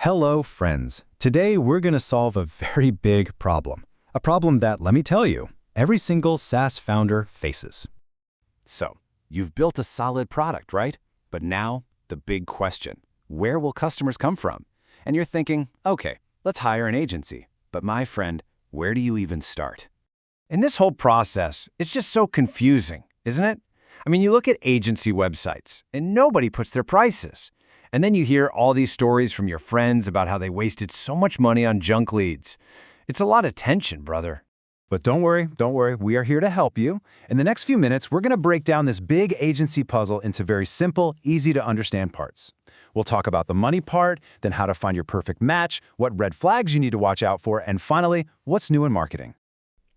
Hello, friends. Today, we're going to solve a very big problem. A problem that, let me tell you, every single SaaS founder faces. So, you've built a solid product, right? But now, the big question, where will customers come from? And you're thinking, okay, let's hire an agency. But my friend, where do you even start? In this whole process, it's just so confusing, isn't it? I mean, you look at agency websites, and nobody puts their prices. And then you hear all these stories from your friends about how they wasted so much money on junk leads. It's a lot of tension, brother. But don't worry, we are here to help you. In the next few minutes, we're going to break down this big agency puzzle into very simple, easy-to-understand parts. We'll talk about the money part, then how to find your perfect match, what red flags you need to watch out for, and finally, what's new in marketing.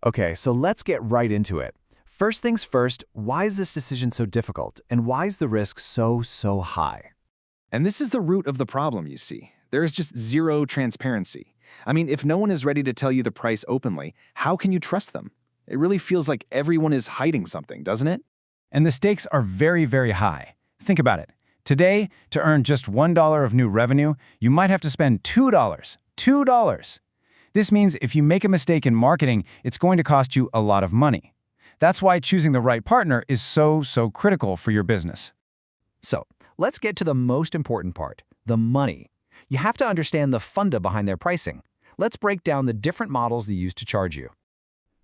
Okay, so let's get right into it. First things first, why is this decision so difficult, and why is the risk so high? And this is the root of the problem, you see. There is just zero transparency. I mean, if no one is ready to tell you the price openly, how can you trust them? It really feels like everyone is hiding something, doesn't it? And the stakes are very high. Think about it. Today, to earn just $1 of new revenue, you might have to spend $2. $2! This means if you make a mistake in marketing, it's going to cost you a lot of money. That's why choosing the right partner is so critical for your business. So, let's get to the most important part, the money. You have to understand the funda behind their pricing. Let's break down the different models they use to charge you.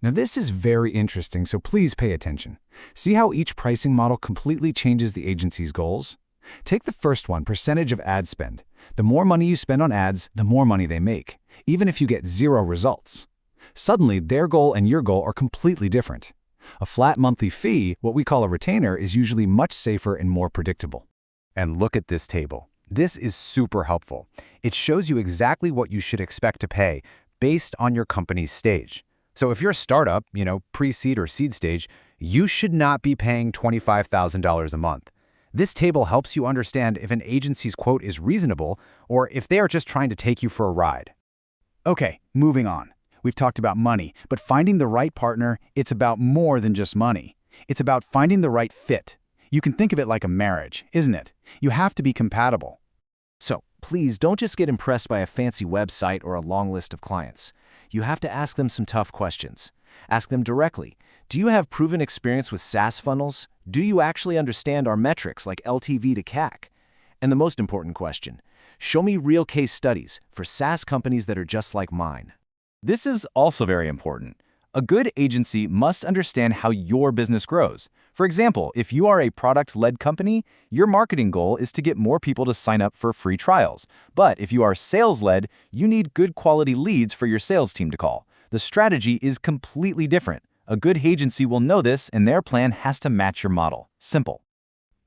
Now this is very interesting, so please pay attention. See how each pricing model completely changes the agency's goals? Take the first one, percentage of ad spend. The more money you spend on ads, the more money they make, even if you get 0 results. Suddenly, their goal and your goal are completely different. A flat monthly fee, what we call a retainer, is usually much safer and more predictable. And look at this table. This is super helpful. It shows you exactly what you should expect to pay based on your company's stage. So if you're a startup, pre-seed or seed stage, you should not be paying $25,000 a month. This table helps you understand if an agency's quote is reasonable or if they are just trying to take you for a ride. Okay, moving on. We've talked about money, but finding the right partner, it's about more than just money. It's about finding the right fit. You can think of it like a marriage, isn't it? You have to be compatible. So, please don't just get impressed by a fancy website or a long list of clients. You have to ask them some tough questions. Ask them directly. Do you have proven experience with SaaS funnels? Do you actually understand our metrics like LTV to CAC? And the most important question, show me real case studies for SaaS companies that are just like mine. This is also very important. A good agency must understand how your business grows. For example, if you are a product-led company, your marketing goal is to get more people to sign up for free trials. But if you are sales-led, you need good quality leads for your sales team to call. The strategy is completely different. A good agency will know this, and their plan has to match your model. Simple.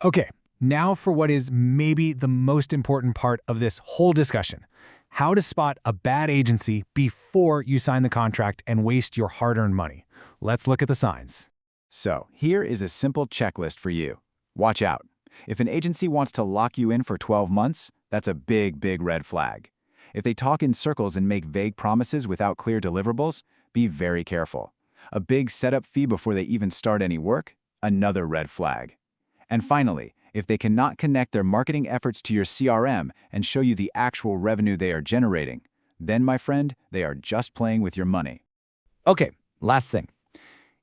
Okay, now for what is maybe the most important part of this whole discussion. How to spot a bad agency before you sign the contract and waste your hard-earned money. Let's look at the signs. So, here is a simple checklist for you. Watch out. If an agency wants to lock you in for 12 months, that's a big red flag. If they talk in circles and make vague promises without clear deliverables, be very careful. A big setup fee before they even start any work, another red flag. And finally, if they cannot connect their marketing efforts to your CRM and show you the actual revenue they are generating, then, my friend, they are just playing with your money. Okay, last thing.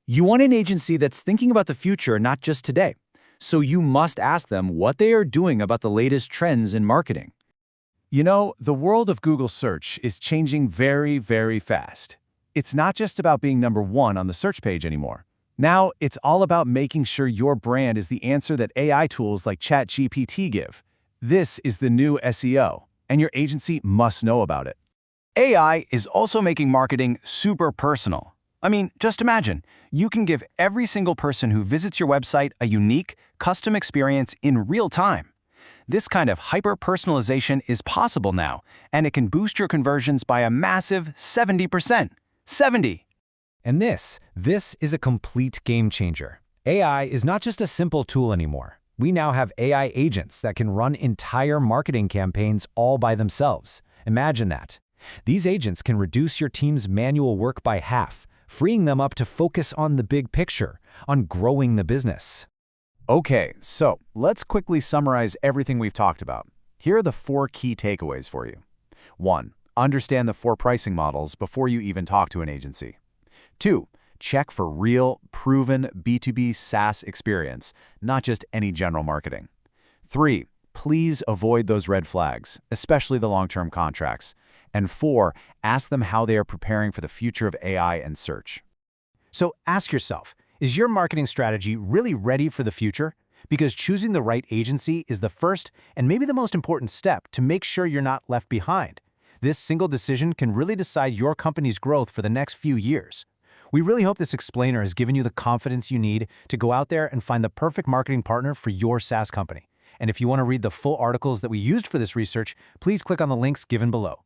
You want an agency that's thinking about the future, not just today. So you must ask them what they are doing about the latest trends in marketing. You know, the world of Google search is changing very fast. It's not just about being number 1 on the search page anymore. Now, it's all about making sure your brand is the answer that AI tools like ChatGPT give. This is the new SEO, and your agency must know about it. AI is also making marketing super personal. I mean, just imagine, you can give every single person who visits your website a unique, custom experience in real time. This kind of hyper-personalization is possible now, and it can boost your conversions by a massive 70%. 70! And this is a complete game changer. AI is not just a simple tool anymore. We now have AI agents that can run entire marketing campaigns all by themselves. Imagine that. These agents can reduce your team's manual work by half, freeing them up to focus on the big picture, on growing the business. Okay, so let's quickly summarize everything we've talked about. Here are the 4 key takeaways for you. 1. Understand the 4 pricing models before you even talk to an agency. 2. Check for real, proven B2B SaaS experience, not just any general marketing. 3. Please avoid those red flags, especially the long-term contracts. And 4. Ask them how they are preparing for the future of AI and search. So ask yourself, is your marketing strategy really ready for the future? Because choosing the right agency is the first and maybe the most important step to make sure you're not left behind. This single decision can really decide your company's growth for the next few years. We really hope this explainer has given you the confidence you need to go out there and find the perfect marketing partner for your SaaS company. And if you want to read the full articles that we used for this research, please click on the links given below.